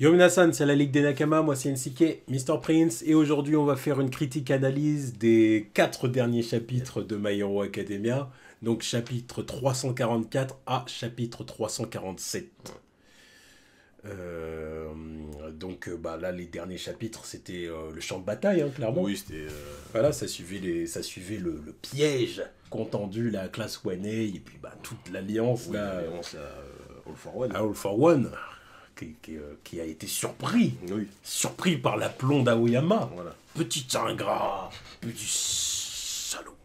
Yo Minasan, c'est la Ligue des Nakama, moi c'est NCK, Mr. Prince, et aujourd'hui on va faire une critique-analyse des 4 derniers chapitres de My Hero Academia, donc chapitre 344 à chapitre 347. Bah là les derniers chapitres c'était le champ de bataille, hein, clairement. Oui, c'était... Voilà, ça suivait le piège qu'ont tendu la classe One A et puis bah, toute l'alliance Oui, là, l'alliance All for One. à All for One. Qui a été surpris par l'aplomb d'Aoyama. Voilà. Petit ingrat, petit salaud.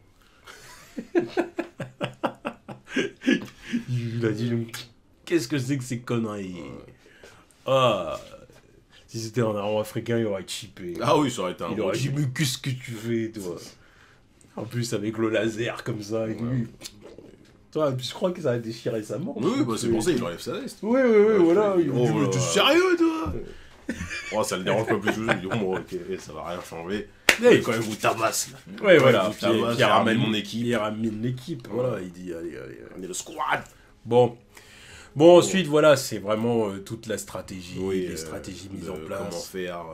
Il a dit, qu'est-ce que c'est que ces conneries? Ah, si c'était un arbre africain, il aurait chippé. Ah oui, ça aurait été un Il aurait dit, mais qu'est-ce que tu fais, toi? En plus, avec le laser comme ça, et lui... Toi, je crois que ça a déchiré sa manche. Oui, bah c'est pour ça qu'il enlève sa veste. Oui, voilà. Il dit, mais t'es sérieux, toi? Oh, ça le dérange pas plus que je dis, bon, ok, ça va rien changer. Hey. Et quand il vous tabasse, là. Ouais, voilà. Puis il ramène mon équipe. Il ramène l'équipe, voilà. Il dit, allez. On est le squad. Bon, ensuite, voilà, c'est vraiment toute la stratégie, les stratégies mises en place. Comment faire.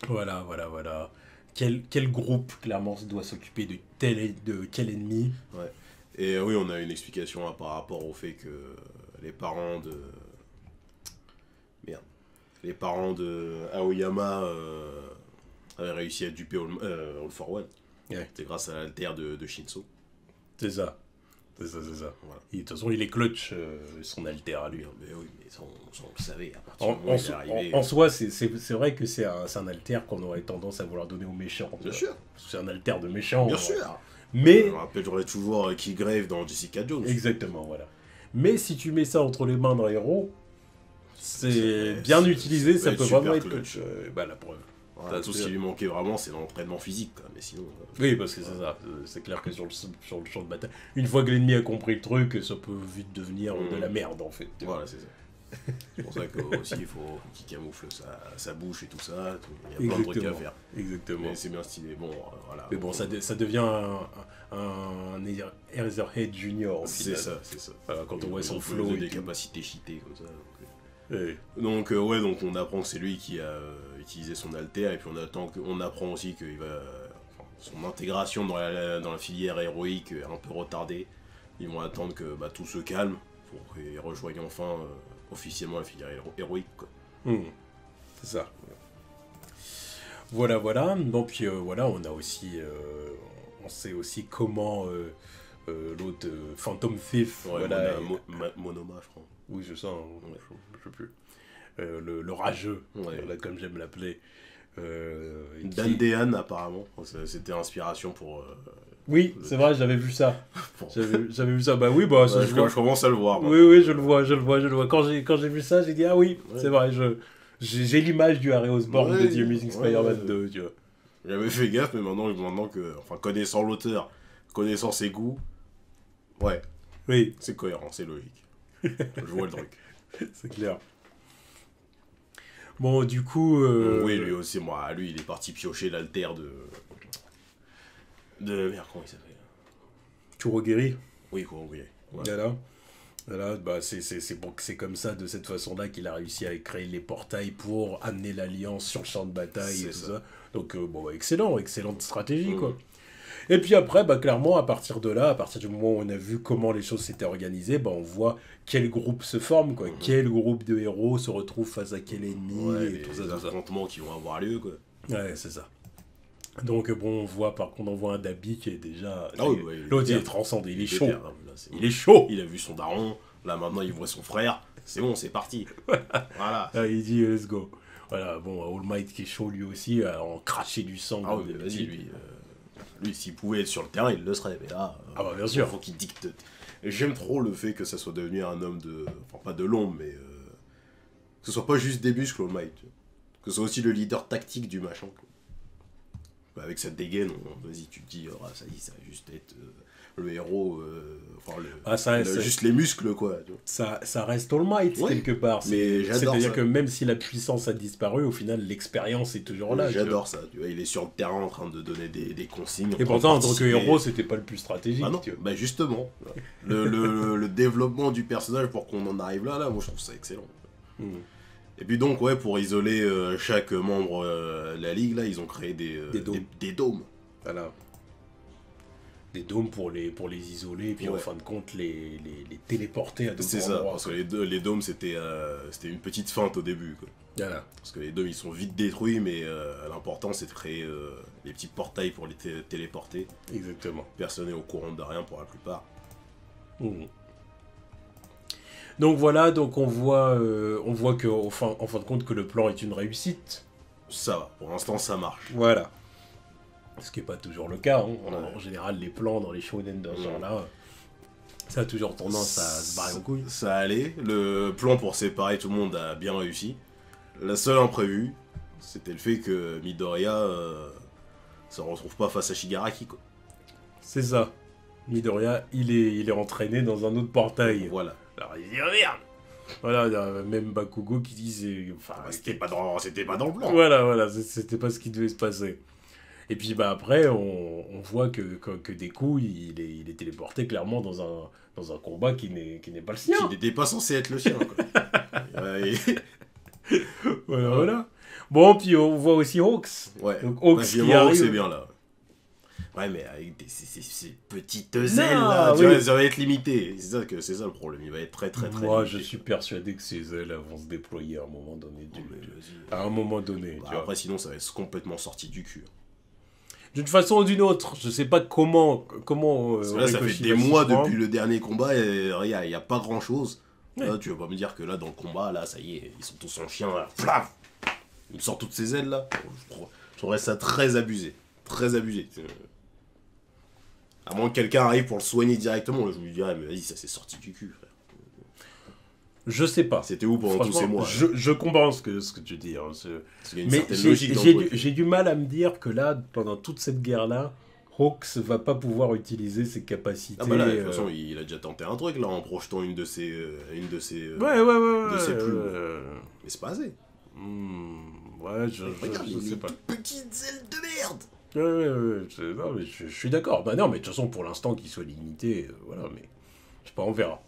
Voilà. Quel groupe, clairement, doit s'occuper de quel ennemi. Ouais. Et oui, on a une explication par rapport au fait que les parents de Aoyama avaient réussi à duper All for One. Ouais. C'est grâce à l'alter de Shinso. C'est ça. Voilà. Et de toute façon, il est clutch, son alter à lui. Mais oui, mais ça, on le savait à partir du moment où il est arrivé. En soi, c'est vrai que c'est un alter qu'on aurait tendance à vouloir donner aux méchants. Bien sûr. Parce que c'est un alter de méchant. Bien sûr. Mais... Je me rappellerai toujours Killgrave dans Jessica Jones. Exactement, voilà. Mais si tu mets ça entre les mains d'un héros, c'est bien utilisé, ça peut vraiment être clutch. Bah, la preuve. Voilà, tout ce qui lui manquait vraiment, c'est l'entraînement physique. Quoi. Mais sinon. Oui, parce que c'est ça. C'est clair que sur le champ de bataille, une fois que l'ennemi a compris le truc, ça peut vite devenir de la merde en fait. Voilà, c'est ça. C'est pour ça qu'aussi il faut qu'il camoufle sa bouche et tout ça. Il y a plein de trucs à faire. Exactement. Mais c'est bien stylé. Bon, voilà. Mais bon, ça devient un Eraserhead Junior. C'est ça. Voilà, quand on voit son flow. Des capacités cheatées comme ça. Oui. Donc on apprend que c'est lui qui a utilisé son alter et puis on apprend aussi que son intégration dans la filière héroïque est un peu retardée. Ils vont attendre que tout se calme pour qu'ils rejoignent enfin officiellement la filière héroïque. Quoi. C'est ça. Voilà. Donc voilà, on a aussi, on sait aussi comment l'autre Phantom Thief, voilà, Monoma, je crois. Oui, c'est ça, je sais plus. Le rageux, voilà, comme j'aime l'appeler. Dandehan, apparemment. C'était inspiration pour... Oui, c'est vrai, j'avais vu ça. J'avais vu ça, bah oui, ça, je commence à le voir. Oui, je le vois. Quand j'ai vu ça, j'ai dit, ah oui, c'est vrai, j'ai l'image du Harry Osborn de The Amazing Spider-Man 2, tu vois. J'avais fait gaffe, mais maintenant que... Enfin, connaissant l'auteur, connaissant ses goûts, oui, c'est cohérent, c'est logique. Je vois le truc. C'est clair. Bon, du coup... Oui, lui aussi, lui, il est parti piocher l'alter de... Merde, comment il s'appelle? Kurogiri. Oui, Kurogiri. Voilà, bah c'est comme ça, de cette façon-là, qu'il a réussi à créer les portails pour amener l'Alliance sur le champ de bataille et tout ça. Donc, excellente stratégie, quoi. Et puis après, clairement, à partir de là, à partir du moment où on a vu comment les choses s'étaient organisées, on voit quel groupe se forme, quoi. Quel groupe de héros se retrouve face à quel ennemi, et tout ça. Les affrontements qui vont avoir lieu, quoi. Ouais, c'est ça. Donc on voit un Dabi qui est déjà... L'autre, il est transcendé, il est chaud. Il est chaud. Il a vu son daron, là maintenant il voit son frère. C'est bon, c'est parti. Voilà. Il dit let's go. Voilà, All Might qui est chaud lui aussi, en cracher du sang. Ah oui, vas-y, lui, s'il pouvait être sur le terrain, il le serait. Mais là, bien sûr. Il faut qu'il dicte. Et j'aime trop le fait que ça soit devenu un homme de... Enfin, pas de l'ombre, mais... que ce soit pas juste des muscles, All Might. Que ce soit aussi le leader tactique du machin. Avec cette dégaine, vas-y, tu te dis, ça y est, ça va juste être le héros, juste les muscles, quoi. Tu vois. Ça reste All Might, quelque part. Mais j'adore C'est-à-dire ça. que même si la puissance a disparu, au final, l'expérience est toujours là. J'adore ça. Tu vois, il est sur le terrain en train de donner des consignes. Et pourtant, en tant que héros, c'était pas le plus stratégique. Ah non, justement. le développement du personnage pour qu'on en arrive là, moi, je trouve ça excellent. Et puis donc, ouais, pour isoler chaque membre de la ligue, là, ils ont créé des dômes. Voilà. Des dômes pour les isoler, et puis en fin de compte, les téléporter à d'autres endroits. C'est ça, parce que les dômes, c'était une petite feinte au début, quoi. Voilà. Parce que les dômes, ils sont vite détruits, mais l'important, c'est de créer les petits portails pour les téléporter. Exactement. Personne n'est au courant de rien pour la plupart. Mmh. Donc voilà, donc on voit que, en fin de compte, que le plan est une réussite. Ça va, pour l'instant, ça marche. Voilà. Ce qui n'est pas toujours le cas. Hein. En général, les plans dans les shonen dans ce genre-là, ça a toujours tendance à se barrer en couille. Ça allait. Le plan pour séparer tout le monde a bien réussi. La seule imprévue, c'était le fait que Midoriya se retrouve pas face à Shigaraki, quoi. C'est ça. Midoriya, il est entraîné dans un autre portail. Voilà. Alors il dit oh merde. Voilà, il y a même Bakugo qui dit c'était pas dans le plan. Voilà, c'était pas ce qui devait se passer. Et puis bah après, on voit que Deku, il est téléporté clairement dans un combat qui n'est pas le sien. Qui n'était pas censé être le sien, quoi. Voilà. Bon, puis on voit aussi Hawks. Ouais. Donc Hawks qui arrive. C'est bien là. Ouais, mais avec ces petites ailes là, tu vois, ça va être limité. C'est ça le problème. Il va être très limité. Moi, je suis persuadé que ces ailes vont se déployer à un moment donné. À un moment donné. Bah, après, sinon, ça va être complètement sorti du cul. D'une façon ou d'une autre, je sais pas comment. Là, ça fait des mois depuis le dernier combat et il n'y a pas grand chose. Ouais. Là, tu vas pas me dire que là, dans le combat, là, ça y est, ils sont tous en chien, là. Flaf, il me sort toutes ces ailes là. Je trouverais ça très abusé. Très abusé. À moins que quelqu'un arrive pour le soigner directement, là, je lui dirais, mais vas-y, ça s'est sorti du cul, frère. Je sais pas. C'était où pendant tous ces mois? Je comprends ce que tu dis. Hein, mais j'ai du mal à me dire que là, pendant toute cette guerre-là, Hawks va pas pouvoir utiliser ses capacités. Ah bah là, de toute façon, il a déjà tenté un truc là en projetant une de ses ouais. plumes. Mais c'est pas assez. Ouais, je sais pas. Petites ailes de merde. Ouais, non, mais je suis d'accord. Bah non, mais de toute façon, pour l'instant, qu'il soit limité, voilà, mais je sais pas, on verra.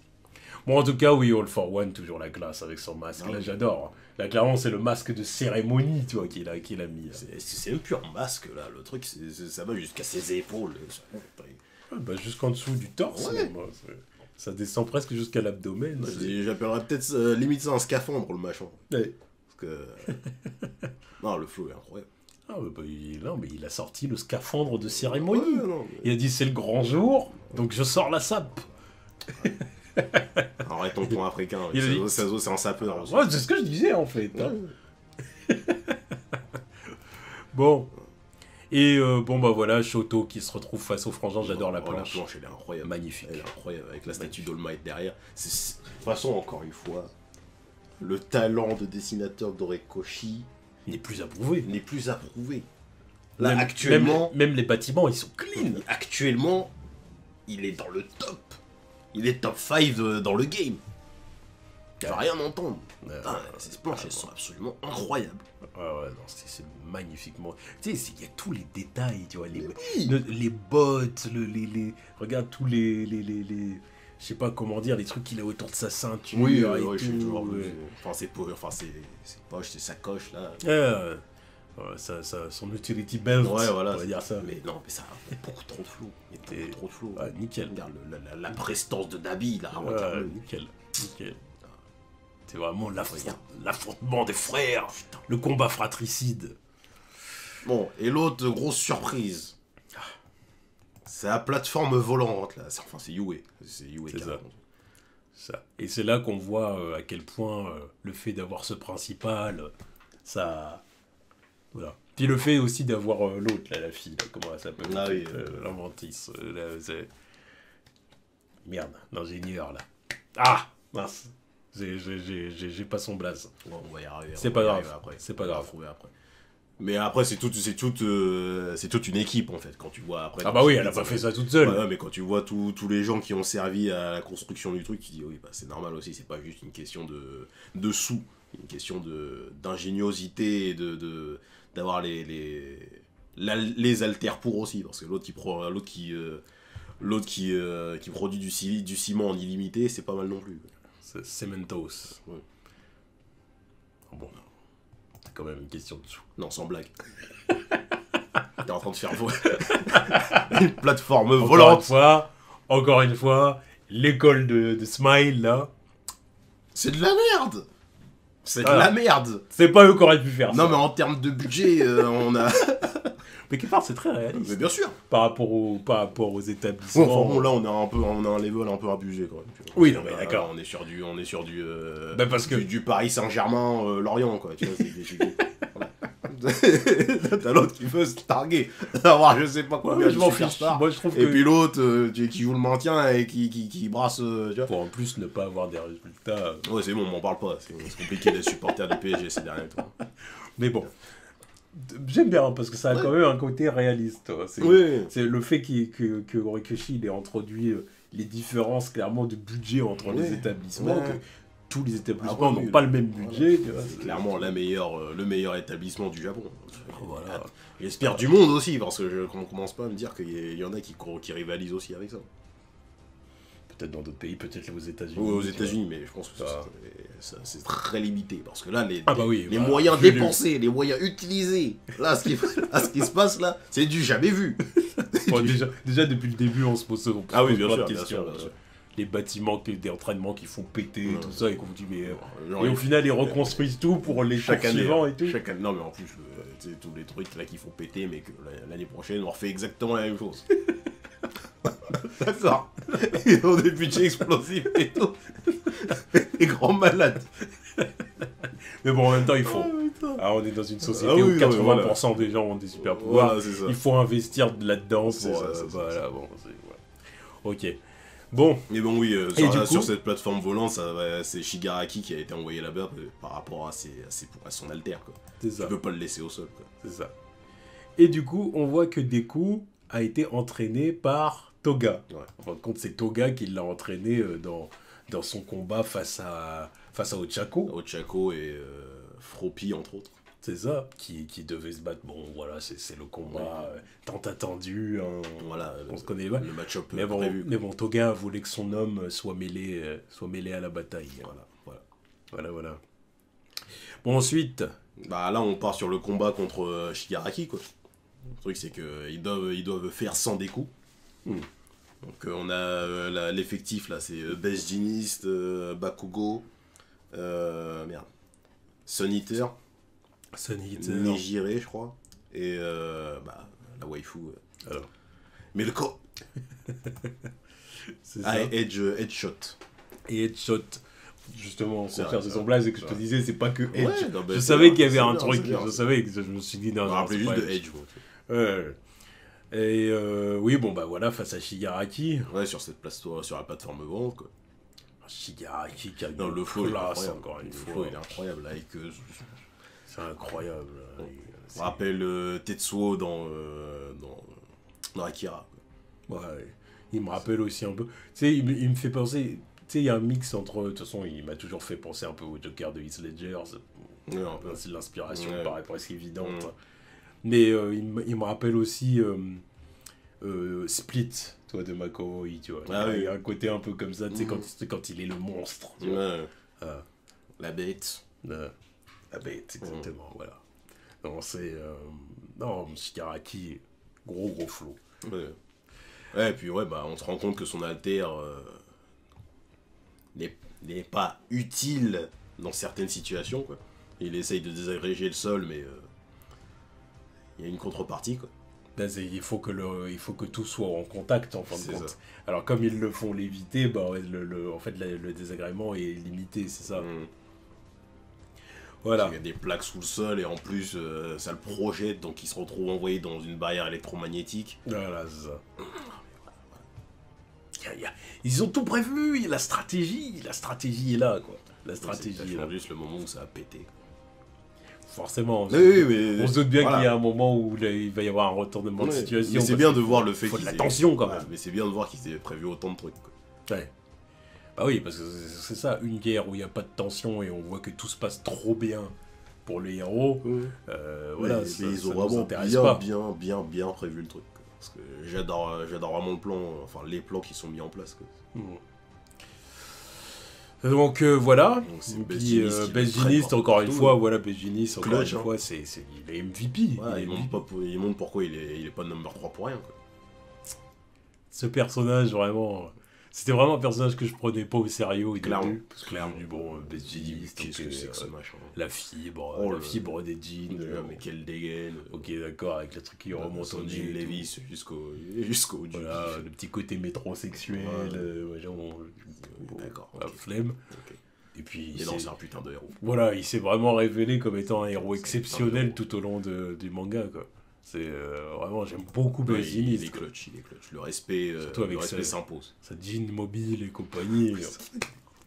Bon, en tout cas, oui, All for One, toujours la classe avec son masque. Là, j'adore. Là, clairement, c'est le masque de cérémonie, tu vois, qu'il a mis. C'est même plus un masque, là. Le truc, ça va jusqu'à ses épaules. Bah, jusqu'en dessous du torse. Ouais. Moi, ça descend presque jusqu'à l'abdomen. J'appellerais peut-être limite ça un scaphandre, le machin. Ouais. Parce que... non, le flow est incroyable. Ah, bah, mais il a sorti le scaphandre de cérémonie. Il a dit, c'est le grand jour, donc je sors la sape. Arrête ton ton africain, Sazo, c'est un sapeur. Ouais, c'est ce que je disais en fait. Hein. Bon. Et bon bah voilà, Shoto qui se retrouve face au frangin, j'adore la planche. La planche, elle est incroyable. Magnifique. Elle est incroyable, avec la statue d'All Might derrière. De toute façon, encore une fois, le talent de dessinateur d'Orekoshi n'est plus approuvé. Là, même, actuellement... Même les bâtiments, ils sont clean. Actuellement, il est dans le top. Il est top 5 dans le game. Tu vas rien entendre. Ces planches, elles sont absolument incroyables. Ouais, non, c'est magnifiquement... Tu sais, il y a tous les détails, tu vois, les bottes, regarde tous les... Je sais pas comment dire, les trucs qu'il a autour de sa ceinture. Oui, je suis toujours... Enfin, ses poches, ses sacoches, là. Son utility belt, ouais, voilà, on va dire ça. Mais non, mais ça a beaucoup trop de flow. Trop de flow. Ouais, nickel. Regarde la prestance de Nabi, là. Nickel. C'est vraiment l'affrontement des frères. Putain. Le combat fratricide. Bon, et l'autre grosse surprise. C'est la plateforme volante, là. Enfin, c'est Yue. C'est Yue, ça. Et c'est là qu'on voit à quel point le fait d'avoir ce principal, ça... Voilà. Puis le fait aussi d'avoir l'autre, là, la fille, là, comment elle s'appelle, l'inventrice. Merde, l'ingénieur, là. Ah, mince. J'ai pas son blaze. On va y arriver. C'est pas grave. C'est pas grave. Après. Mais après, c'est toute une équipe, en fait, quand tu vois après. Ah bah oui, elle a pas fait ça toute seule. Ouais, mais quand tu vois tous les gens qui ont servi à la construction du truc, tu dis oui, bah c'est normal aussi, c'est pas juste une question de sous, une question d'ingéniosité et d'avoir les altères pour aussi, parce que l'autre qui produit du ciment en illimité, c'est pas mal non plus. C'est Cementos. Ouais. Bon, c'est quand même une question de sous. Non, sans blague. T'es en train de faire une plateforme volante. Encore une fois, l'école de Smile, là. C'est de la merde. C'est de la merde. C'est pas eux qui auraient pu faire ça. Non, mais en termes de budget, on a... Mais quelque part, c'est très réaliste. Mais bien sûr. Par rapport aux établissements. Enfin bon, là, on a un level un peu abusé, quand même. Oui, non, mais d'accord. On est sur du parce que... du Paris Saint-Germain, Lorient, quoi. Tu vois, t'as l'autre qui veut se targuer d'avoir je sais pas combien je m'en fiche. Moi, je trouve et puis l'autre qui joue le maintien et qui brasse, tu vois. Pour en plus ne pas avoir des résultats. Ouais, c'est bon, on m'en parle pas. C'est compliqué d'être supporter du PSG ces derniers temps. Mais bon. J'aime bien parce que ça a quand même un côté réaliste. C'est le fait que Horikoshi ait introduit les différences clairement de budget entre les établissements. Que tous les établissements n'ont pas le même budget. C'est clairement le meilleur établissement du Japon. Voilà. J'espère du monde aussi, parce que on commence pas à me dire qu'il y en a qui rivalisent aussi avec ça. Peut-être dans d'autres pays, peut-être aux États-Unis. Oui, aux États-Unis, mais je pense que c'est très limité. Parce que là, les moyens dépensés, les moyens utilisés, là, ce qui se passe là, c'est du jamais vu. Bon, déjà, depuis le début, on se pose bien sûr, de questions. Bien sûr. Les bâtiments, des entraînements qui font péter, tout ça, et qu'on vous dit, mais... et au final, ils reconstruisent tout pour les tours suivants et tout. Chaque année, non, mais en plus, tous les trucs là qui font péter, mais que l'année prochaine, on refait exactement la même chose. D'accord. Ils ont des budgets explosifs et tout. Des grands malades. Mais bon, en même temps, il faut... Alors, on est dans une société où 80% des gens ont des super pouvoirs. Il faut investir là-dedans pour... Voilà, bon, ok. Bon. Mais bon, oui, sur cette plateforme volante, c'est Shigaraki qui a été envoyé là-bas par rapport à son alter, quoi. C'est ça. Tu peux pas le laisser au sol, quoi. C'est ça. Et du coup, on voit que Deku a été entraîné par Toga. Ouais. En fin de compte, c'est Toga qui l'a entraîné dans son combat face à Ochako. Ochako et Froppy, entre autres. C'est ça, qui devait se battre. Bon, voilà, c'est le combat tant attendu. Hein, voilà, on se connaît pas. Le match-up prévu. Mais bon, Toga voulait que son homme soit mêlé à la bataille. Voilà. Bon, ensuite... Bah là, on part sur le combat contre Shigaraki, quoi. Le truc, c'est qu'ils doivent faire sans des coups. Donc on a l'effectif, là, c'est Best Jeanist, Bakugo, Sun Eater, Nijire, je crois, et la waifu, Milko. C'est ça. Et Headshot. Et Headshot. Justement, son frère, c'est son blaze, et que je te disais, c'est pas que Edge. Ouais, non, je savais qu'il y avait un truc, je savais que je me suis dit, non, je me rappelais juste de Edge. Et oui, bon, bah voilà, face à Shigaraki. Ouais, sur la plateforme volante, quoi. Shigaraki qui a le flow, classe, encore une fois. Il est incroyable, là, avec... C'est incroyable. On rappelle Tetsuo dans Akira. Ouais, il me rappelle aussi un peu. Tu sais, il me fait penser... Tu sais, il y a un mix entre... De toute façon, il m'a toujours fait penser un peu au Joker de Heath Ledger. C'est l'inspiration me paraît presque évidente. Mais il me rappelle aussi Split, toi, de McAvoy, tu vois. Il y a un côté un peu comme ça, tu sais, quand il est le monstre. Tu vois. La bête. La bête, exactement, voilà. Non, c'est... non, Shigaraki, gros flow. Ouais, et puis on se rend compte que son alter... n'est pas utile dans certaines situations, quoi. Il essaye de désagréger le sol, mais il y a une contrepartie, quoi. Ben, il faut que tout soit en contact, en fin de compte. Ça. Alors, comme ils le font léviter, en fait, le désagrément est limité, c'est ça. Voilà. Il y a des plaques sous le sol, et en plus, ça le projette, donc il se retrouve envoyé dans une barrière électromagnétique. Voilà, c'est ça. Ils ont tout prévu, la stratégie est là, quoi. La stratégie est là. Juste le moment où ça a pété. Forcément. On se doute bien qu'il y a un moment où il va y avoir un retournement de situation. Mais c'est bien de voir le fait qu'il y a de la tension, quand même. Mais c'est bien de voir qu'ils aient prévu autant de trucs, quoi. Ouais. Bah oui, parce que c'est ça, une guerre où il n'y a pas de tension et on voit que tout se passe trop bien pour les héros. Voilà, mais ils ont vraiment bien prévu le truc. Parce que j'adore vraiment le plan, enfin les plans qui sont mis en place, quoi. Donc voilà. Donc, c'est Et Best puis Genius qui Best le traite Genius, par encore une partout. fois, voilà, Best Genius, encore Clutch, une hein. fois, il est MVP. Ouais, il est il, MVP. il montre pourquoi il est pas number 3 pour rien, quoi. Ce personnage, vraiment. C'était vraiment un personnage que je prenais pas au sérieux au Clairement. début. Parce que je me dis, bon, Best Genius, Qu'est-ce que c'est que ce machin? la fibre, Oh, la fibre des jeans. Mais quelle dégaine. Ok, d'accord, avec le truc qui remonte Son au jean nez. Levi's jusqu'au Voilà, le petit côté métrosexuel, D'accord. la Ok. flemme. Ok. Et puis, Et non, c'est un putain de héros. voilà, il s'est vraiment révélé comme étant un héros C'est exceptionnel un héros. tout au long du manga, quoi. C'est vraiment, j'aime beaucoup Ouais, Best il Genius, est quoi. clutch, il est clutch. Le respect, Surtout avec ça. s'impose. Sa jean mobile et compagnie.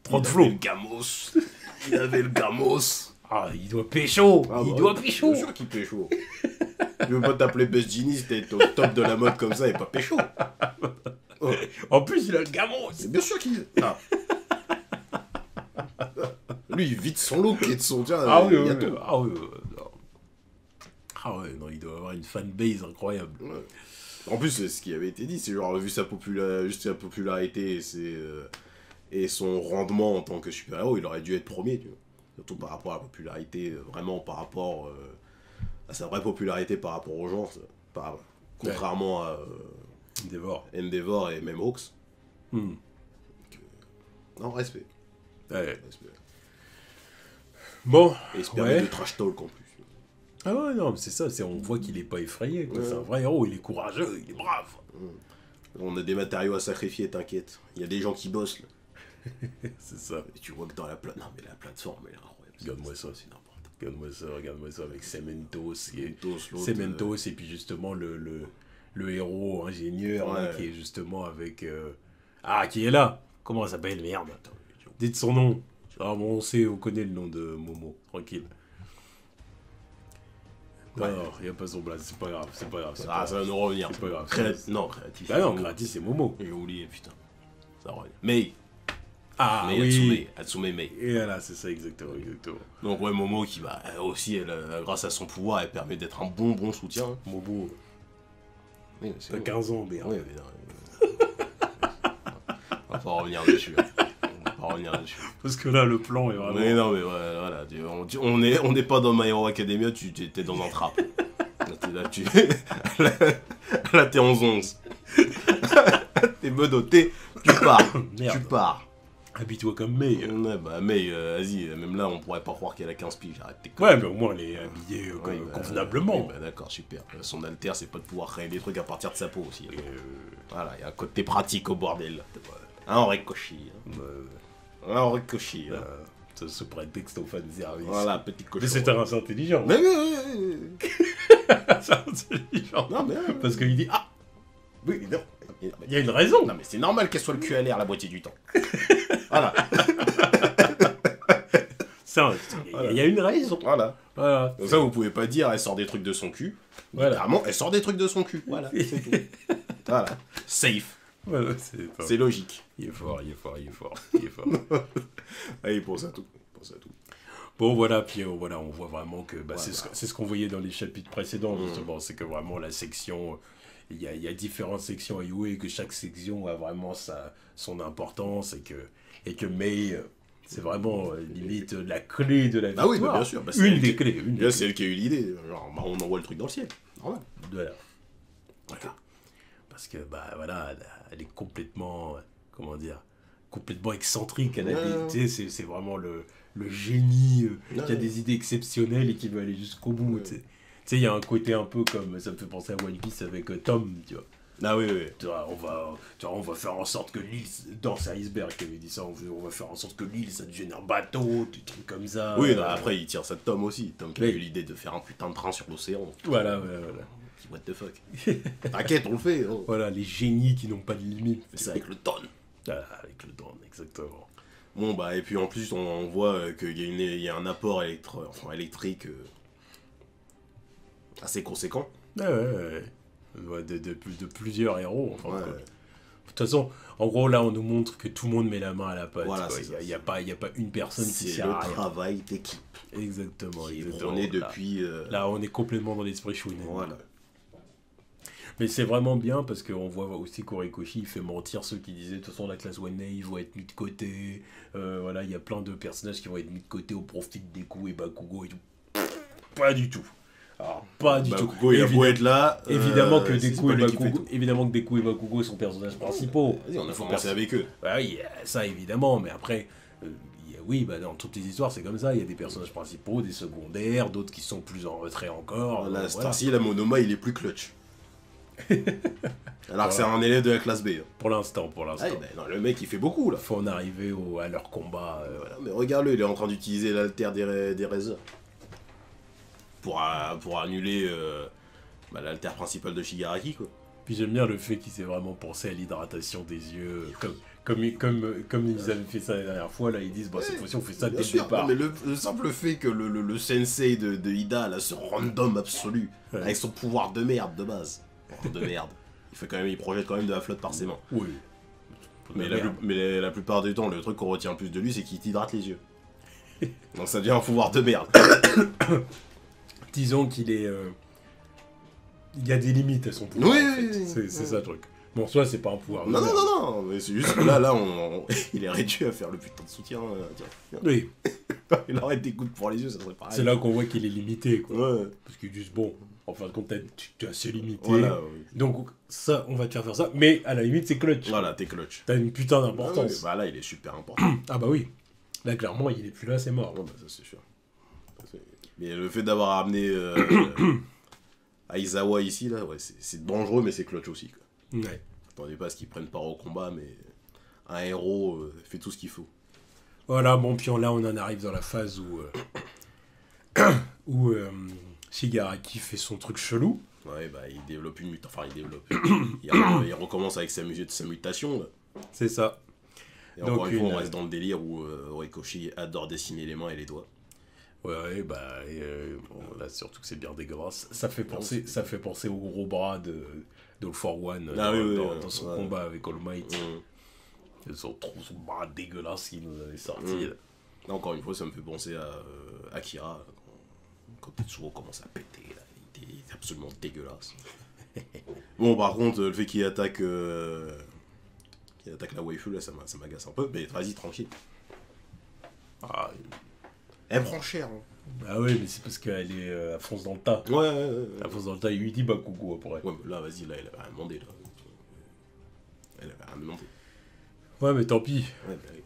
Trop Il de avait flow. le gamos. Il avait le gamos. Ah, il doit pécho. Ah, Il bah, doit Bien pécho. sûr qu'il pécho. Tu veux pas t'appeler Best Genius, t'es au top de la mode comme ça et pas pécho. Oh, En plus, il a le gamos. c'est bien sûr qu'il. Ah. Lui, il vide son look et de son. Tiens, Ah oui, il y a oui, tout. ah oui, non. Ah ouais, non, il doit avoir une fanbase incroyable. Ouais. En plus, c'est ce qui avait été dit, c'est genre, vu sa, juste sa popularité et son rendement en tant que super-héros, il aurait dû être premier, tu vois. Surtout par rapport à la popularité, vraiment par rapport à sa vraie popularité par rapport aux gens, contrairement à Dévore. Endeavor et même Hawks. Hmm. Non, respect. Ouais. Respect. Bon. Et il se permet Ouais. de trash talk en plus. Ah ouais, non, mais c'est ça, on voit qu'il est pas effrayé, quoi. Ouais. C'est un vrai héros, il est courageux, il est brave. On a des matériaux à sacrifier, t'inquiète. Il y a des gens qui bossent là. C'est ça. Et tu vois que dans la plateforme. Non, mais la plateforme, elle est incroyable. Regarde-moi ça. C'est n'importe Regarde-moi ça avec Cementos. quoi. L'autre, Cementos, et puis justement le héros ingénieur là, Ouais. qui est justement avec. Ah, qui est là. Comment ça s'appelle, merde. Attends, idiot. Dites son nom. Ah bon, on connaît le nom de Momo, tranquille. Ouais. Non, il n'y a pas son blaze, c'est pas grave, c'est pas grave. C'est Ah, pas ça va grave. nous revenir. C'est pas grave. Non, créatif. Bah non, gratis, c'est Momo. J'ai oublié, putain. Ça revient. Mei. Ah Mei oui. Hatsume Mei. Et voilà, c'est ça, exactement, exactement. Donc, ouais, Momo qui, bah, aussi, grâce à son pouvoir, elle permet d'être un bon soutien. Momo, Oui, c'est t'as bon. 15 ans, merde. Oui, mais non, on va pas revenir dessus. On va pas revenir dessus. Parce que là, le plan est vraiment. Mais non, mais voilà. On n'est pas dans My Hero Academia, tu t'es dans un trap. Là, là, t'es en 11. T'es menotté, tu pars. Merde. Tu pars. Habille-toi comme May. Ouais, bah, mais vas-y, même là, on pourrait pas croire qu'elle a 15 piges. Arrête tes Ouais, mais au moins, elle est habillée conneries. Ouais, convenablement. oui, bah, d'accord, super. Son alter, c'est pas de pouvoir créer des trucs à partir de sa peau aussi. Euh, Voilà, il y a un côté pratique au bordel. Un Rikoshi. Un Rikoshi. ce prétexte au fan service. Voilà, petit cochon. Mais c'est un intelligent. Mais C'est intelligent. non, mais. Parce qu'il dit ah, Oui, non. il y a une raison. Non, mais c'est normal qu'elle soit le cul à l'air la moitié du temps. Voilà. Il y a une raison. Voilà. Voilà. Donc ça, vous pouvez pas dire, elle sort des trucs de son cul. Voilà. Littéralement, elle sort des trucs de son cul. Voilà, c'est tout. Voilà. Safe. Voilà, C'est logique. Il est fort. Ah, il pense à tout. Bon voilà, puis voilà, on voit vraiment que Voilà. c'est ce qu'on voyait dans les chapitres précédents justement, c'est que vraiment la section, il y a différentes sections à Yue et que chaque section a vraiment son importance et que Mei, c'est vraiment limite la clé de la victoire. Ah oui, bah, bien sûr. Bah, c'est une elle des qui- clés. Là, c'est elle qui a eu l'idée. Genre, bah, on envoie le truc dans le ciel. Normal. Voilà. Parce que bah voilà, elle est complètement, comment dire, complètement excentrique. Elle a tu sais, c'est vraiment le génie qui a des idées exceptionnelles et qui veut aller jusqu'au bout. Ouais. Tu sais, il y a un côté un peu comme, ça me fait penser à One Piece avec Tom, tu vois. Ah oui. Tu vois, on va faire en sorte que l'île, dans c'est Iceberg qui avait dit ça, on va faire en sorte que l'île ça devienne un bateau, des trucs comme ça. Oui, non, après, il tire ça de Tom aussi. Tom qui a Oui. eu l'idée de faire un putain de train sur l'océan. Voilà. What the fuck. T'inquiète, on le fait. Oh. Voilà, les génies qui n'ont pas de limite. C'est ça avec le tonne. Voilà, avec le drone, exactement. Bon, bah, et puis en plus, on voit qu'il y a un apport électrique assez conséquent. Ouais. De plusieurs héros, enfin. Ouais. Quoi. De toute façon, en gros, là, on nous montre que tout le monde met la main à la pâte. Voilà, quoi. c'est ça. Il n'y a pas une personne qui C'est sert le à rien. travail d'équipe Exactement. qui est exactement. prôné Là, depuis. là, on est complètement dans l'esprit shonen. Voilà. Mais c'est vraiment bien parce qu'on voit aussi qu'Horikoshi il fait mentir ceux qui disaient de toute façon la classe One Day ils vont être mis de côté. Voilà, il y a plein de personnages qui vont être mis de côté au profit de Deku et Bakugo et tout. Pas du tout. Alors, pas du tout. Bakugo, il a beau être là. Évidemment que Deku et Bakugo sont personnages principaux. Vas-y, on a commencé avec eux. Bah oui, ça évidemment, mais après, oui, bah, dans toutes les histoires, c'est comme ça. Il y a des personnages principaux, des secondaires, d'autres qui sont plus en retrait encore. Là, Starcy, la Monoma, il est plus clutch. Alors que c'est un élève de la classe B. Pour l'instant. Ah, non, le mec, il fait beaucoup, là. Faut en arriver à leur combat. Voilà, mais regarde-le, il est en train d'utiliser l'alter des Razors. Pour annuler l'alter principal de Shigaraki, quoi. Puis j'aime bien le fait qu'il s'est vraiment pensé à l'hydratation des yeux. Comme ils avaient fait ça la dernière fois, là, ils disent, cette fois-ci, on fait ça dès le départ. Non, mais le simple fait que le sensei de Ida, là, ce random absolu, avec son pouvoir de merde de base. De merde. Il projette quand même de la flotte par ses mains. Oui. Mais la plupart du temps, le truc qu'on retient plus de lui, c'est qu'il t'hydrate les yeux. Donc ça devient un pouvoir de merde. Disons qu'il est... Il y a des limites à son pouvoir. Oui. C'est ça le truc. Bon, soit c'est pas un pouvoir. Non, mais c'est juste que là, il est réduit à faire le putain de soutien. Tiens. Oui. Il aurait des gouttes pour les yeux, ça serait pareil. C'est là qu'on voit qu'il est limité, quoi. Ouais. Parce qu'ils disent, bon, en fin de compte, tu es assez limité. Voilà, oui. Donc, ça, on va te faire ça. Mais à la limite, c'est clutch. Voilà, t'es clutch. T'as une putain d'importance. Ah, bah là, il est super important. Ah bah oui. Là, clairement, il est plus là, c'est mort. Ouais, bah ça, c'est sûr. Mais le fait d'avoir amené Aizawa ici, là, ouais, c'est dangereux, mais c'est clutch aussi, quoi. Ouais. Attendez pas à ce qu'ils prennent part au combat, mais un héros fait tout ce qu'il faut. Voilà, bon, puis là, on en arrive dans la phase où Shigaraki fait son truc chelou. Ouais, bah, il développe une mutation. Enfin, il recommence avec sa mutation, là. C'est ça. Et encore une fois, on reste dans le délire où Horikoshi adore dessiner les mains et les doigts. Ouais, bah, bon, là, surtout que c'est bien dégueulasse. Ça fait penser au gros bras d'All for One dans son combat avec All Might. Son bras dégueulasse qu'il nous avait sorti. Là, encore une fois, ça me fait penser à Akira, quand Tetsuo commence à péter, là. Il est absolument dégueulasse. Bon, par contre, le fait qu'il attaque la waifu, là, ça m'agace un peu, mais vas-y, tranquille. Ah, elle prend cher. Hein. Ah oui, mais c'est parce qu'elle est à fonce dans le tas. Ouais. À fonce dans le tas, il lui dit Bakugo après. Ouais, mais là, vas-y, là, elle avait rien demandé, là. Elle avait rien demandé. Ouais, mais tant pis. Ouais, bah, oui.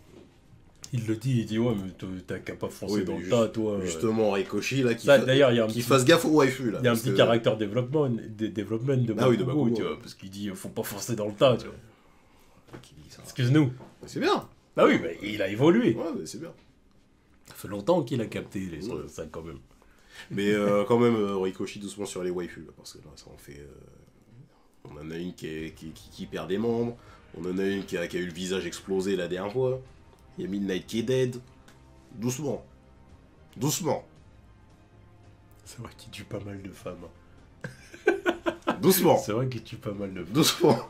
Il le dit, il dit, ouais, mais t'as qu'à pas foncer dans le tas, toi. Justement, Rikoshi, là, qui fasse gaffe au waifu, là. Il y a un petit caractère développement de Bakugo, tu vois, parce qu'il dit, faut pas foncer dans le tas, tu vois. Excuse-nous. C'est bien. Bah oui, mais il a évolué. Ouais, mais c'est bien. Ça fait longtemps qu'il a capté ça quand même. Mais quand même, Rikoshi doucement sur les waifus, là, parce que là, ça en fait... On en a une qui perd des membres, on en a une qui a eu le visage explosé la dernière fois, il y a Midnight qui est dead. Doucement. C'est vrai qu'il tue pas mal de femmes. Doucement. C'est vrai qu'il tue pas mal de femmes. Doucement.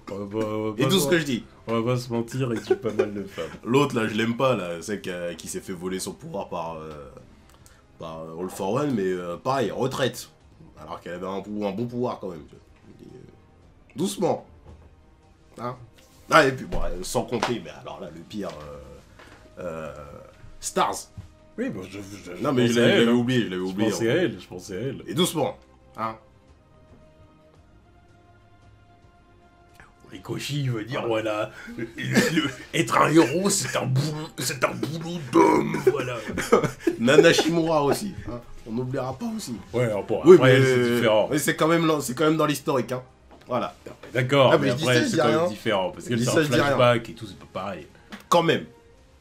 Et tout ce que je dis. On va pas se mentir, il tue pas mal de femmes. L'autre, là, je l'aime pas, là, celle qui s'est fait voler son pouvoir par All for One, mais pareil, retraite. Alors qu'elle avait un bon pouvoir quand même. Doucement. Hein. Ah, et puis, bon, sans compter, mais alors là, le pire... Stars. Oui, bon, non, mais je l'avais oublié, Je pensais à elle. Et doucement. Hein. Rikoshi veut dire, voilà, être un héros, c'est un boulot d'homme, voilà. Nana Shimura aussi, hein. On n'oubliera pas aussi. Ouais, bon, oui, après, mais c'est différent. Mais c'est quand même dans l'historique, hein. Voilà. D'accord, mais après, c'est quand même différent, parce que c'est un flashback et tout, c'est pas pareil. Quand même.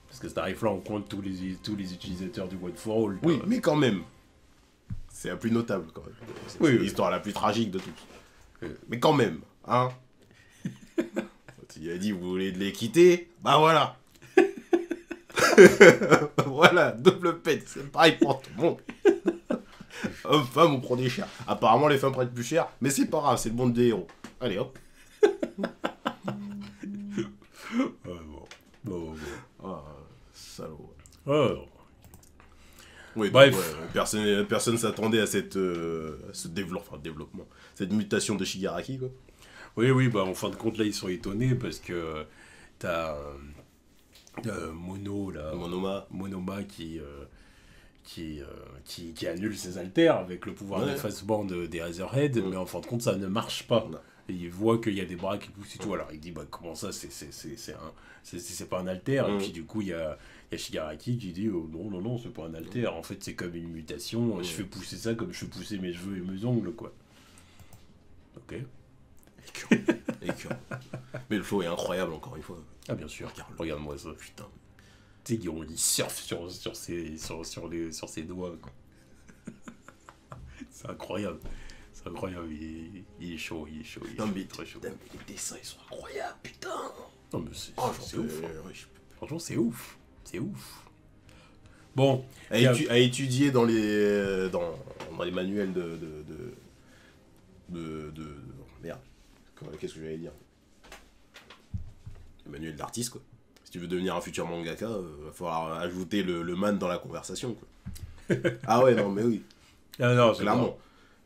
Parce que cet arrive là, on compte tous les utilisateurs du One for All. Oui, mais quand même. C'est la plus notable, quand même. C'est l'histoire la plus tragique de toutes. Mais quand même, hein. Il a dit, vous voulez de l'équité? Bah voilà. Voilà, double pète, c'est pareil pour tout le monde. Hommes, femmes, on prend des chers. Apparemment, les femmes prennent plus cher, mais c'est pas grave, c'est le monde des héros. Allez, hop. Bon. Ah, salaud. Oh. Oui, bref. Personne s'attendait à ce développement, cette mutation de Shigaraki, quoi. Oui, bah en fin de compte, là, ils sont étonnés parce que t'as Monoma qui annule ses haltères avec le pouvoir Ouais. d'effacement des Razorhead, mais en fin de compte, ça ne marche pas. Non. Et il voit qu'il y a des bras qui poussent et tout. Alors il dit, bah comment ça, c'est pas un haltère. Et puis du coup, il y a Shigaraki qui dit, oh, non, c'est pas un haltère. En fait, c'est comme une mutation. Je fais pousser ça comme je fais pousser mes cheveux et mes ongles, quoi. Ok. Écœurant. Mais le flow est incroyable, encore une fois. Ah, bien sûr. Regarde-moi ça. Putain. Tu sais, il surfe sur ses doigts, quoi. C'est incroyable. C'est incroyable. Il est chaud. Non, mais très chaud. putain, mais les dessins, ils sont incroyables, putain. Non, mais c'est ouf. Ouais, Franchement, c'est ouf. C'est ouf. Bon. à étudier dans les manuels merde. Qu'est-ce que j'allais dire? Le manuel d'artiste, quoi. Si tu veux devenir un futur mangaka, va falloir ajouter le man dans la conversation, quoi. Ah ouais, non, mais oui. Ah non,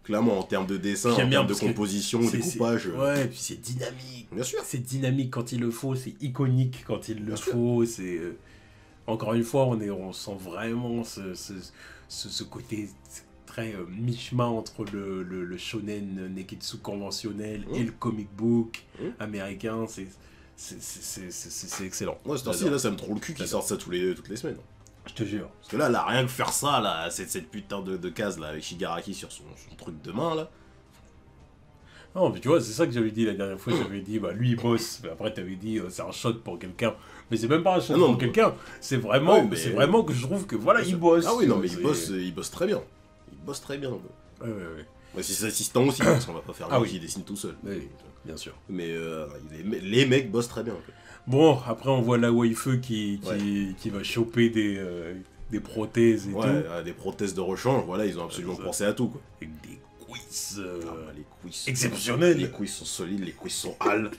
Clairement, en termes de dessin, en termes de composition, découpage. Ouais, et puis c'est dynamique. Bien sûr. C'est dynamique quand il le faut, c'est iconique quand il le faut. C'est encore une fois, on sent vraiment ce côté très mi-chemin entre le shonen neketsu conventionnel et le comic book américain. C'est excellent. Ouais, cette heure-ci, là, ça me trouve le cul qu'ils sortent ça toutes les semaines. Je te jure. Parce que là, rien que faire ça, là, cette putain de case, là, avec Shigaraki sur son truc de main, là. Non, mais tu vois, c'est ça que j'avais dit la dernière fois. J'avais dit, bah lui, il bosse. Mais après, t'avais dit, c'est un shot pour quelqu'un. Mais c'est même pas un shot pour quelqu'un. C'est vraiment, c'est vraiment que je trouve que, voilà, il bosse. Ah oui, non, mais il bosse très bien. Il bosse très bien. Ouais. Ouais, c'est ses assistants aussi, parce qu'on va pas faire lui qui dessine tout seul. Oui, bien sûr. Mais les mecs bossent très bien. Quoi. Bon, après, on voit la waifu qui va choper des prothèses et tout. Ouais, des prothèses de rechange, voilà, ils ont absolument pensé à tout, quoi. Avec des cuisses les cuisses exceptionnelles. Les cuisses sont solides, les cuisses sont hâles.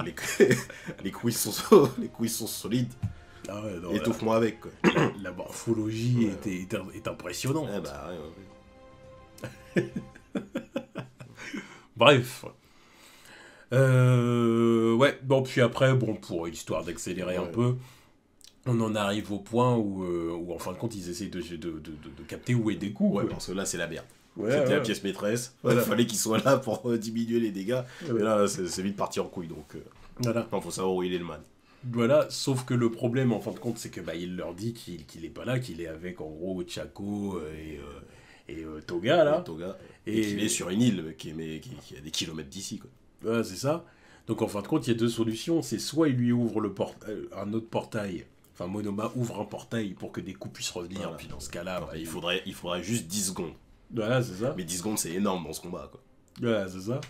les cuisses sont solides. Ah ouais, non, étouffe-moi avec, quoi. La morphologie est impressionnante. Eh bah, ouais. Bref. Ouais, bon, puis après, bon, pour histoire d'accélérer un peu, on en arrive au point où en fin de compte, ils essayent de capter où est Deku. Ouais, parce que là, c'est la merde. Ouais, c'était la pièce maîtresse. Voilà. Il fallait qu'il soit là pour diminuer les dégâts. Ouais. Et là, c'est vite parti en couille, donc... Voilà. Non, faut savoir où il est, le man. Voilà, sauf que le problème, en fin de compte, c'est que il leur dit qu'il est pas là, qu'il est avec, en gros, Chaco et Toga, là. Toga. Et qu'il est sur une île qui a des kilomètres d'ici, quoi. Ouais, c'est ça. Donc, en fin de compte, il y a deux solutions. C'est soit il lui ouvre un autre portail, enfin, Monoma ouvre un portail pour que Deku puisse revenir, voilà. Puis dans ce cas-là... Bah, il faudrait juste 10 secondes. Voilà, c'est ça. Mais 10 secondes, c'est énorme dans ce combat, quoi. Voilà, c'est ça.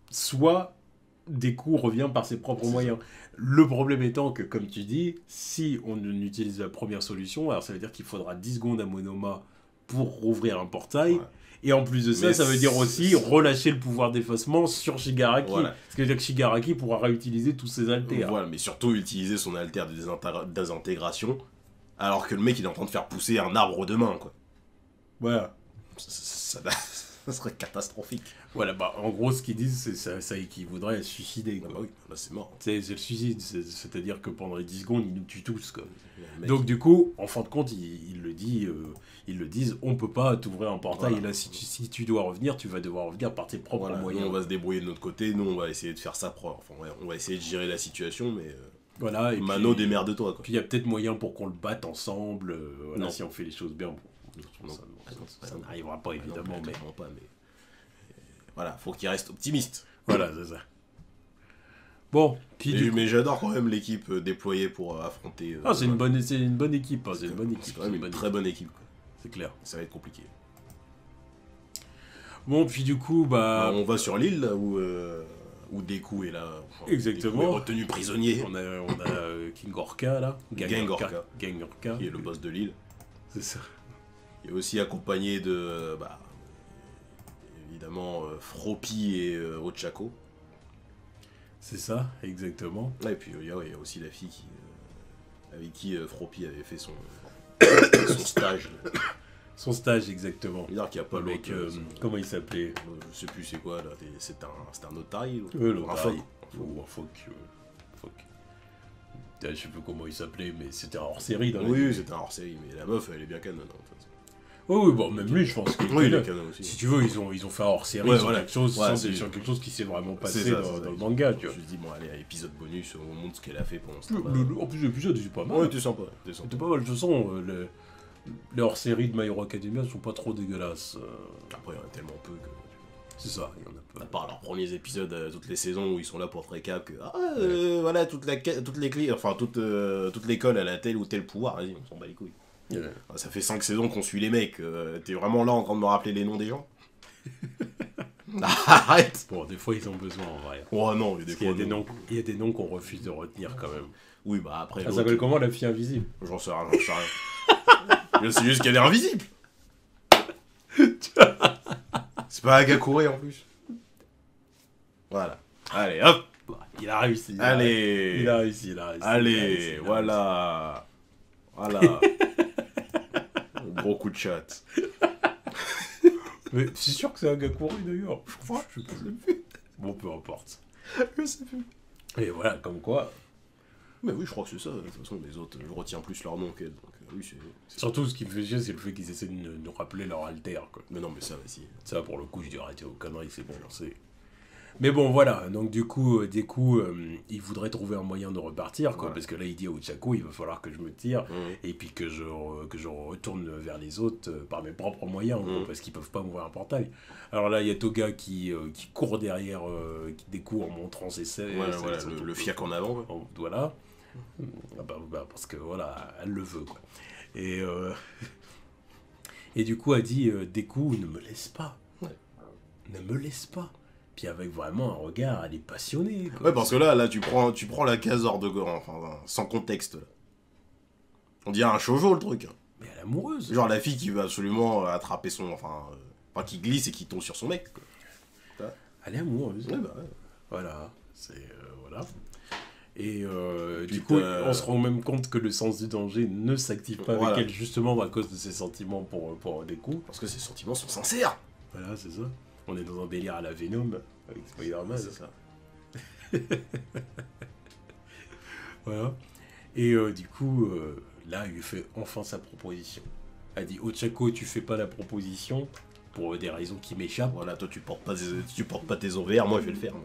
Soit Deku revient par ses propres moyens. Ça. Le problème étant que, comme tu dis, si on utilise la première solution, alors ça veut dire qu'il faudra 10 secondes à Monoma pour rouvrir un portail. Ouais. Et en plus de ça, ça veut dire aussi relâcher le pouvoir d'effacement sur Shigaraki. Voilà. Ce qui veut dire que Shigaraki pourra réutiliser tous ses haltères. Voilà, mais surtout utiliser son haltère de désintégration, alors que le mec il est en train de faire pousser un arbre de main, quoi. Voilà. Ça serait catastrophique. Voilà, bah en gros, ce qu'ils disent, c'est ça équivaudrait à se suicider, quoi. Ah bah oui, là c'est mort. C'est le suicide, c'est-à-dire que pendant les 10 secondes, ils nous tuent tous, quoi. Donc du coup, en fin de compte, ils le disent, on peut pas t'ouvrir un portail, voilà. Et là, si tu dois revenir, tu vas devoir revenir par tes propres moyens. Nous, on va se débrouiller de notre côté, nous, on va essayer de faire ça propre. Enfin, ouais, on va essayer de gérer la situation, mais... Voilà, et Mano, démerde-toi, quoi. Puis il y a peut-être moyen pour qu'on le batte ensemble, voilà, si on fait les choses bien. Bon, ça n'arrivera pas, évidemment, mais... Voilà, faut qu'il reste optimiste. Voilà, c'est ça. Bon, puis mais j'adore quand même l'équipe déployée pour affronter... c'est une bonne équipe, c'est une bonne équipe. C'est quand même une très bonne équipe, quoi. C'est clair. Ça va être compliqué. Bon, puis du coup, on va sur l'île, là, où Deku est là. Enfin, exactement. Deku est retenu prisonnier. On a King Orca, là. Gang Orca. Qui est le boss de l'île. C'est ça. Il est aussi accompagné de... évidemment, Froppy et Ochako. C'est ça, exactement. Et puis il y a aussi la fille avec qui Froppy avait fait son stage Son stage, exactement. Bizarre qu'il n'y a pas Avec, l'autre. comment il s'appelait? Je sais plus c'est quoi là. C'est un notari ou Le un Dari. phoque. Ou un phoque. Je sais plus comment il s'appelait, mais c'était un hors-série dans les Oui, débuts. c'était un hors-série, mais la meuf, elle est bien canon. En fait. Oui, bon, même lui, je pense que. Oui, il est canon aussi. Si tu veux, ils ont fait un hors-série Ouais, sur, voilà. quelque chose, Ouais, sur quelque chose qui s'est vraiment passé C'est ça, dans le manga, tu Je vois. me suis dit, bon, allez, épisode bonus, on montre ce qu'elle a fait pendant ce Le- temps. en plus, l'épisode, c'est pas mal. Ouais, t'es sympa. C'était pas mal. De toute façon, les hors-séries de My Hero Academia sont pas trop dégueulasses. Après, il y en a tellement peu que. C'est ça, il y en a peu. À part leurs premiers épisodes, toutes les saisons où ils sont là pour te récap que voilà toutes les clés, enfin toute l'école elle a tel ou tel pouvoir, vas-y on s'en bat les couilles. Yeah. Ça fait 5 saisons qu'on suit les mecs, t'es vraiment là en train de me rappeler les noms des gens. Arrête. Bon, des fois, ils ont besoin en vrai. Oh non, il y a des Parce qu'il y a fois, des non. noms, il y a des noms qu'on refuse de retenir quand même. Oui bah après Elle l'autre, s'appelle comment, la fille invisible? j'en sais rien. Je sais juste qu'elle est invisible. C'est pas Agakure en plus. Voilà. Allez hop. Il a réussi. Allez. Il a réussi. Allez, voilà. Voilà. Gros coup de chat. Mais c'est sûr que c'est Agakure d'ailleurs. Je crois. Je sais plus. Bon, peu importe. Je sais plus. Et voilà, comme quoi. Mais oui, je crois que c'est ça. De toute façon, les autres, je retiens plus leur nom qu'elle. Donc, oui, c'est. Surtout, ce qui me fait chier, c'est le fait qu'ils essaient de nous rappeler leur alter, quoi. Mais non, mais ça, vas-y. Ça, pour le coup, je dis arrêtez vos conneries, c'est bon, c'est... Mais bon, voilà, donc du coup, il voudrait trouver un moyen de repartir, quoi, Ouais. parce que là, il dit à Ochako, il va falloir que je me tire, Mhm. et puis que je retourne vers les autres par mes propres moyens, quoi, parce qu'ils peuvent pas m'ouvrir un portail. Alors là, il y a Toga qui court derrière, qui découvre en montrant ses selles. Ouais, voilà, le fiac en avant. Quoi. Voilà. Ah parce que voilà, elle le veut, quoi. Et, et du coup, elle dit, Deku, ne me laisse pas. Ouais. Ne me laisse pas. Puis avec vraiment un regard, elle est passionnée. Quoi. Ouais, parce que là, tu prends la case hors de enfin, sans contexte. Là. On dirait un shoujo le truc. Hein. Mais elle est amoureuse. Genre la fille qui veut absolument attraper son. Enfin, qui glisse et qui tombe sur son mec. Quoi. Elle est amoureuse. Ouais, bah ouais. Voilà. C'est. Voilà. Et Puis du coup, t'as- on se rend même compte que le sens du danger ne s'active pas Voilà. avec elle, justement à cause de ses sentiments pour Deku. Parce que ses sentiments sont sincères. Voilà, c'est ça. On est dans un délire à la Venom avec Spider-Man. C'est ça. Voilà. Et du coup, là, il lui fait enfin sa proposition. Elle dit Ochako, tu fais pas la proposition pour des raisons qui m'échappent. Voilà, toi tu portes pas tes OVR, moi je vais le faire. Moi.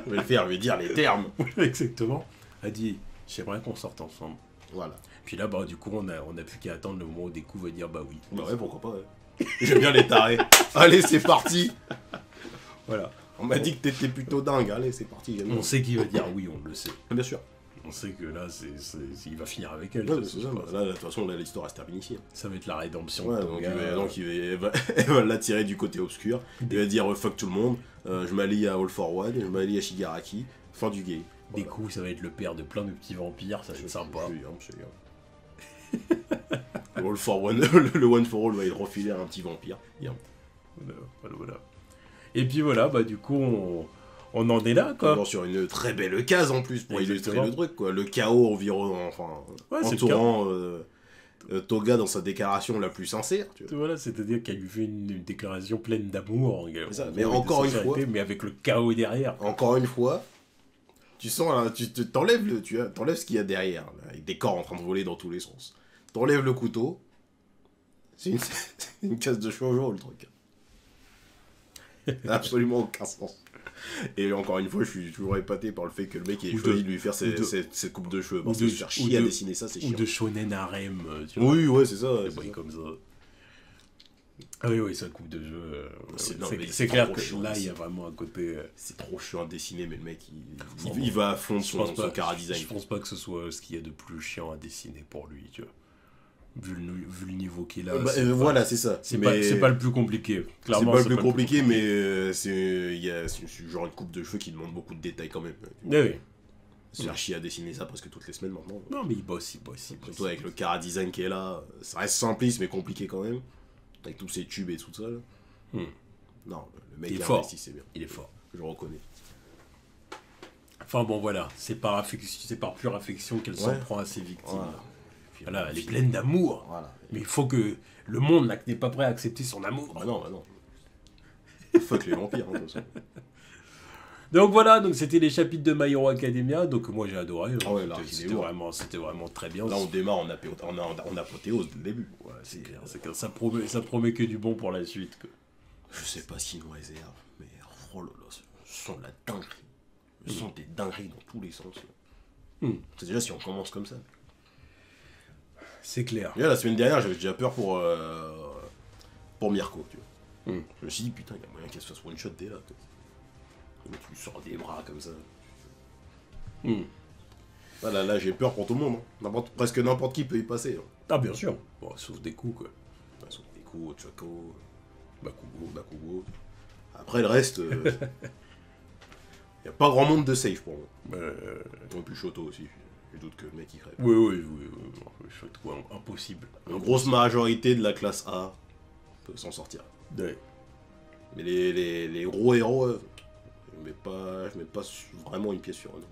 Je vais le faire, je vais dire les termes. Exactement. Elle dit j'aimerais qu'on sorte ensemble. Voilà. Puis là, bah, du coup, on a plus qu'à attendre le moment où Deku va dire bah oui. Bah ouais, pourquoi pas, ouais. J'aime bien les tarés. Allez, c'est parti. Voilà. On m'a dit que t'étais plutôt dingue. Allez, c'est parti. On sait qu'il va dire oui, on le sait. Bien sûr. On sait que là, il va finir avec elle. Ouais, de c'est toute ça. façon. Là, de toute façon, là, l'histoire elle se termine ici. Ça va être la rédemption. Ouais, de donc, Toga. elle va l'attirer du côté obscur. Il va dire fuck tout le monde. Je m'allie à All for One. Je m'allie à Shigaraki. Fin du game. Voilà. Deku, ça va être le père de plein de petits vampires. Ça va être sympa. Je sais bien. All for One, le One for All va être refilé à un petit vampire. Bien. Voilà. Et puis voilà, bah du coup, on en est là, quoi. Toujours sur une très belle case en plus pour illustrer Exactement. le truc, quoi. Le chaos environ, enfin, Ouais, c'est le entourant Toga dans sa déclaration la plus sincère. Tu vois. Voilà, c'est-à-dire qu'elle lui fait une déclaration pleine d'amour. C'est ça, en mais gros, et de encore une sincérité, fois- mais avec le chaos derrière. Encore une fois, tu sens, hein, t'enlèves t'enlèves ce qu'il y a derrière, là, avec des corps en train de voler dans tous les sens. T'enlèves le couteau, c'est une case de shoujo le truc. Ça n'a absolument aucun sens. Et encore une fois, je suis toujours épaté par le fait que le mec ait Ou choisi de- de lui faire ou de- cette coupe de cheveux. Parce ou de- que se faire ou chier à de- dessiner ça, c'est Ou chiant. de shonen harem, tu vois. Oui, ouais, c'est ça. Des c'est bails ça. comme ça. Ah oui, ça coupe de jeu. Non, mais C'est c'est clair trop que chiant, là, il y c'est- a vraiment un côté... C'est trop chiant à dessiner, mais le mec, Bon, il va à fond de je pense son pas, cara design. je pense pas que ce soit ce qu'il y a de plus chiant à dessiner pour lui, tu vois. Vu le niveau qu'il a. C'est pas- Voilà, c'est ça. C'est Mais- pas le plus compliqué. C'est Clairement, pas le plus compliqué, mais c'est genre une coupe de cheveux qui demande beaucoup de détails quand même. Oui, oui. Se faire chier à dessiner ça presque toutes les semaines maintenant. Non, mais il bosse. Surtout avec le cara design qui est là, ça reste simpliste mais compliqué quand même. Avec tous ces tubes et tout ça. Là. Hmm. Non, le mec Il est qui fort. investit, c'est bien. Il est fort. Je reconnais. Enfin bon, voilà. C'est par pure affection qu'elle s'en Ouais. prend à ses victimes. Voilà. Voilà, elle est pleine d'amour. Voilà. Mais il faut que le monde n'est pas prêt à accepter son amour. Bah non. Fuck les vampires, hein, de toute façon. Donc voilà, donc c'était les chapitres de My Hero Academia, donc moi j'ai adoré. Ah ouais, là, c'était vraiment très bien. Là, on démarre en apothéose dès le début. Ouais, c'est clair, ça promet que du bon pour la suite. Quoi. Je sais pas ce qu'ils nous réservent, mais oh là là, ce sont de la dinguerie. Ce sont des dingueries dans tous les sens. C'est déjà si on commence comme ça. C'est clair. Et là, la semaine dernière, j'avais déjà peur pour Mirko, tu vois. Je me suis dit, putain, il y a moyen qu'elle se fasse one shot dès là. Mais tu sors des bras comme ça. Là, j'ai peur pour tout le monde. Hein. Presque n'importe qui peut y passer. Hein. Ah, bien sûr. Bon, sauf des coups, quoi. Sauf des coups, Choco, Bakugo. Après, le reste, il n'y a pas grand monde de safe pour moi. Et puis Shoto aussi. Je doute que le mec il crève. Oui. Shoto, impossible. Une grosse majorité de la classe A peut s'en sortir. Ouais. Mais les gros héros, je mets pas vraiment une pièce sur eux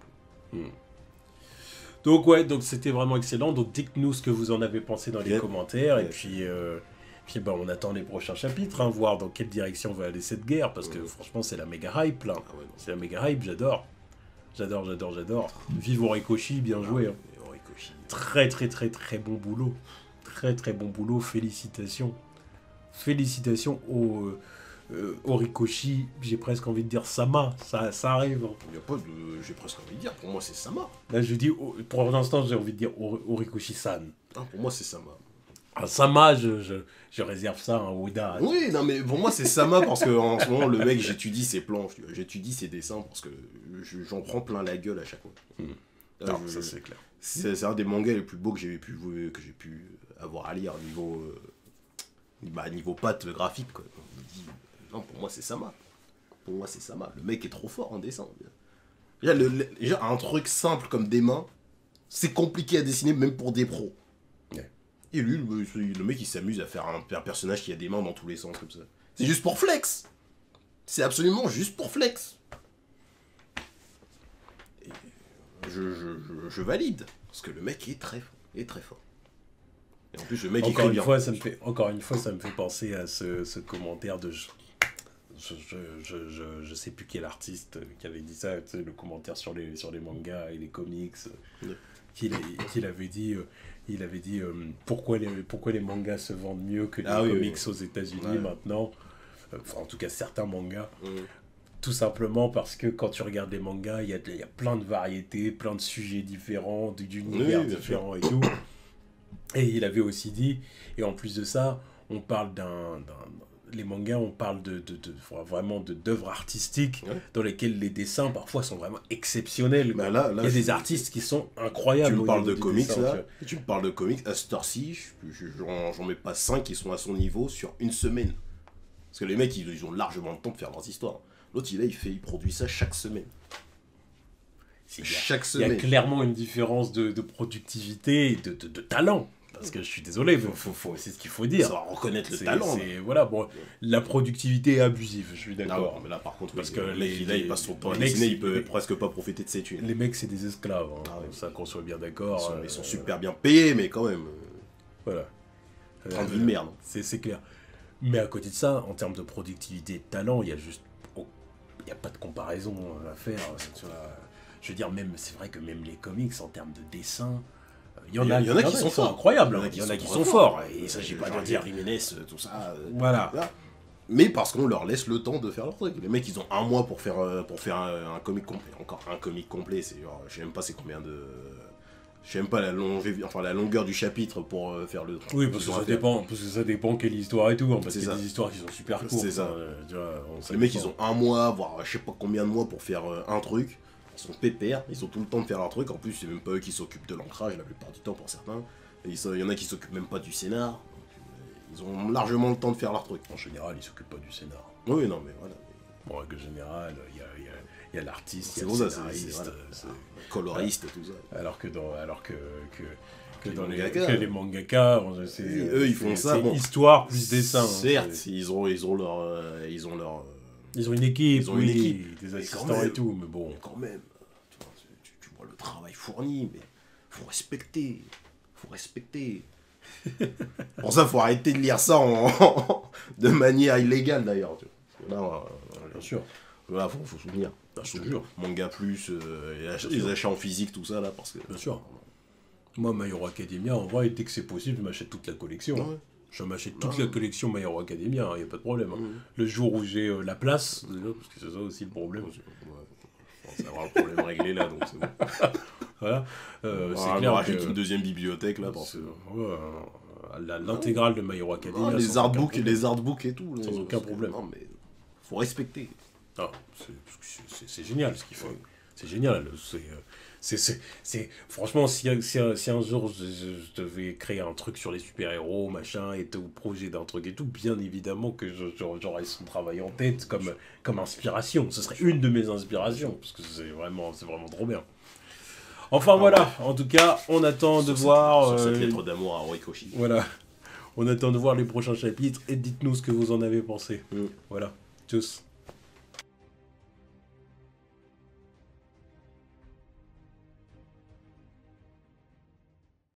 non plus. Donc c'était vraiment excellent. Donc dites-nous ce que vous en avez pensé dans les commentaires. Et puis on attend les prochains chapitres, voir dans quelle direction va aller cette guerre. Parce que franchement, c'est la méga hype là. Ah ouais, c'est la méga hype, j'adore. J'adore. Vive Horikoshi, bien joué. Hein. Horikoshi. Très bon boulot. Très bon boulot. Félicitations au Horikoshi, j'ai presque envie de dire Sama, ça arrive. Il y a pas de... J'ai presque envie de dire, pour moi c'est Sama. Là je dis, pour l'instant j'ai envie de dire Horikoshi-san. Ah, pour moi c'est Sama. Ah, Sama, je réserve ça à Oda. Oui, non mais pour moi c'est Sama parce que en ce moment le mec j'étudie ses planches, j'étudie ses dessins parce que j'en prends plein la gueule à chaque fois. Là, non, ça c'est clair. C'est un des mangas les plus beaux que j'ai pu avoir à lire niveau patte graphique quoi. Non, pour moi, c'est Sama. Le mec est trop fort en dessin. Déjà, un truc simple comme des mains, c'est compliqué à dessiner même pour des pros. Ouais. Et lui, le mec, il s'amuse à faire un personnage qui a des mains dans tous les sens comme ça. C'est juste pour flex. C'est absolument juste pour flex. Et je valide. Parce que le mec est très fort. Et en plus, le mec écrit bien. Encore une fois, ça me fait penser à ce commentaire de... Je sais plus quel artiste qui avait dit ça, tu sais, le commentaire sur les mangas et les comics, qu'il avait dit, pourquoi les mangas se vendent mieux que les comics aux États-Unis maintenant, en tout cas certains mangas, tout simplement parce que quand tu regardes les mangas, il y a plein de variétés, plein de sujets différents, d'univers différents et tout. Et il avait aussi dit, et en plus de ça, on parle les mangas, on parle vraiment d'œuvres artistiques dans lesquelles les dessins parfois sont vraiment exceptionnels. Bah là, il y a des artistes qui sont incroyables. Tu me parles de comics dessins, tu me parles de comics, à cette heure-ci, j'en mets pas 5 qui sont à son niveau sur une semaine. Parce que les mecs, ils ont largement le temps de faire leurs histoires. L'autre, il produit ça chaque semaine. Chaque semaine. Il y a clairement une différence de productivité et de talent. Parce que je suis désolé, c'est ce qu'il faut dire. Ça va reconnaître le talent. Voilà, bon, la productivité est abusive, je suis d'accord. Mais là, par contre, parce que il passe son temps à dessiner, il peut presque pas profiter de ses thunes. Les mecs, c'est des esclaves, ça qu'on soit bien d'accord. Ils sont super bien payés, mais quand même. Voilà. Train de vie de merde. C'est clair. Mais à côté de ça, en termes de productivité et de talent, il y a juste... Il n'y a pas de comparaison à faire. Je veux dire, c'est vrai que même les comics, en termes de dessin... Il y en a qui sont forts, incroyables. Il y en a qui sont forts. Et il ne s'agit pas de dire Jiménez, tout ça. Voilà. Mais parce qu'on leur laisse le temps de faire leur truc. Les mecs, ils ont un mois pour faire un comic complet. Encore un comic complet, c'est genre, je sais même pas c'est combien de... Je sais même pas la longueur du chapitre pour faire le... Oui, parce que ça dépend quelle histoire et tout. Parce qu'il y a des histoires qui sont super courtes. C'est ça. Les mecs, ils ont un mois, voire je sais pas combien de mois pour faire un truc. Ils sont pépères, ils ont tout le temps de faire leur truc. En plus, c'est même pas eux qui s'occupent de l'ancrage la plupart du temps pour certains. Et il y en a qui s'occupent même pas du scénar. Donc, ils ont largement le temps de faire leur truc. En général, ils s'occupent pas du scénar. Oui, non, mais voilà. Bon, en règle générale, il y a l'artiste, il y a le scénariste, le coloriste et tout ça. Alors que les mangaka, eux ils font ça. C'est histoire plus dessin. Certes, ils ont une équipe, des assistants et tout, mais bon. Quand même, tu vois le travail fourni, mais faut respecter Faut respecter. Pour ça, faut arrêter de lire ça de manière illégale d'ailleurs. Là, bien sûr. Là, faut soutenir. Je te jure. Manga plus, les achats en physique, tout ça là, parce que. Bien sûr. Moi, My Hero Academia, en vrai, dès que c'est possible, je m'achète toute la collection. Ouais. Je m'achète toute la collection My Hero Academia, il n'y a pas de problème. Le jour où j'ai la place, parce que c'est ça aussi le problème. Ça va avoir le problème réglé là, donc c'est bon. Voilà. C'est clair. On rachète une deuxième bibliothèque là, parce que. L'intégrale de My Hero Academia. Les artbooks et tout. Sans aucun problème. Non, mais faut respecter. C'est génial ce qu'il fait. C'est génial. Franchement, si un jour je devais créer un truc sur les super-héros, machin, et tout, projet d'un truc et tout, bien évidemment que j'aurais son travail en tête comme inspiration. Ce serait une de mes inspirations, parce que c'est vraiment trop bien. Enfin voilà, en tout cas, on attend de voir... Sur cette lettre d'amour à Horikoshi. Voilà. On attend de voir les prochains chapitres, et dites-nous ce que vous en avez pensé. Voilà. Tchuss.